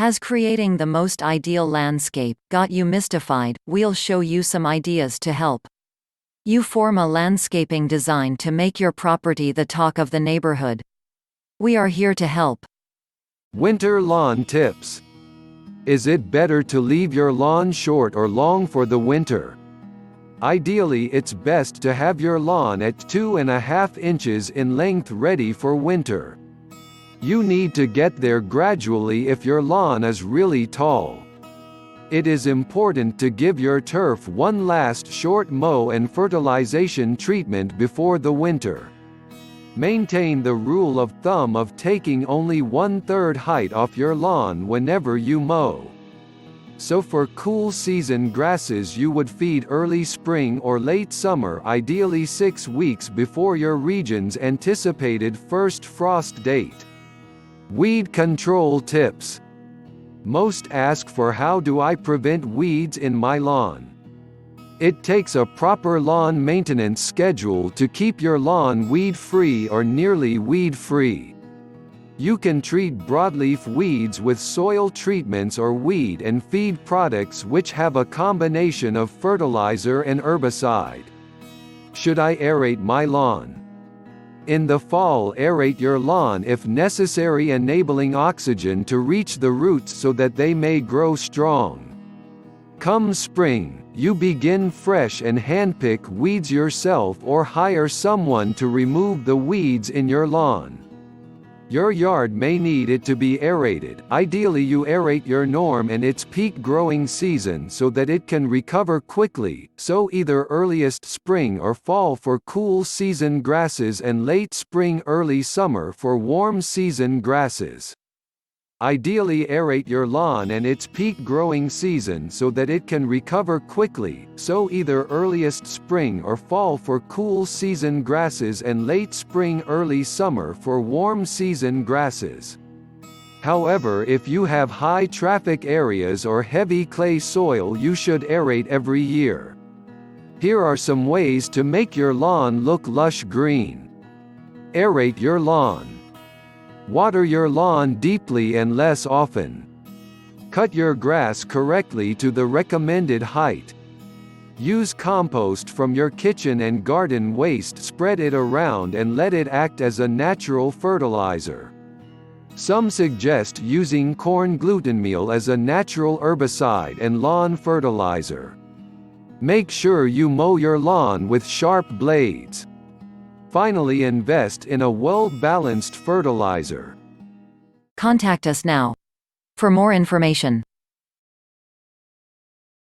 Has creating the most ideal landscape got you mystified? We'll show you some ideas to help you form a landscaping design to make your property the talk of the neighborhood. We are here to help. Winter lawn tips. Is it better to leave your lawn short or long for the winter? Ideally, it's best to have your lawn at 2.5 inches in length ready for winter. You need to get there gradually if your lawn is really tall. It is important to give your turf one last short mow and fertilization treatment before the winter. Maintain the rule of thumb of taking only 1/3 height off your lawn whenever you mow. So for cool season grasses, you would feed early spring or late summer, ideally 6 weeks before your region's anticipated first frost date. Weed control tips. Most ask for how do I prevent weeds in my lawn? It takes a proper lawn maintenance schedule to keep your lawn weed-free or nearly weed-free. You can treat broadleaf weeds with soil treatments or weed and feed products which have a combination of fertilizer and herbicide. Should I aerate my lawn? In the fall, aerate your lawn if necessary, enabling oxygen to reach the roots so that they may grow strong. Come spring, you begin fresh and handpick weeds yourself or hire someone to remove the weeds in your lawn. Your yard may need it to be aerated. Ideally, you aerate your norm in its peak growing season so that it can recover quickly, so either earliest spring or fall for cool season grasses and late spring early summer for warm season grasses. Ideally, aerate your lawn in its peak growing season so that it can recover quickly, so either earliest spring or fall for cool season grasses and late spring early summer for warm season grasses. However, if you have high traffic areas or heavy clay soil, you should aerate every year. Here are some ways to make your lawn look lush green. Aerate your lawn. Water your lawn deeply and less often. Cut your grass correctly to the recommended height. Use compost from your kitchen and garden waste. Spread it around and let it act as a natural fertilizer. Some suggest using corn gluten meal as a natural herbicide and lawn fertilizer. Make sure you mow your lawn with sharp blades. Finally, invest in a well-balanced fertilizer. Contact us now for more information.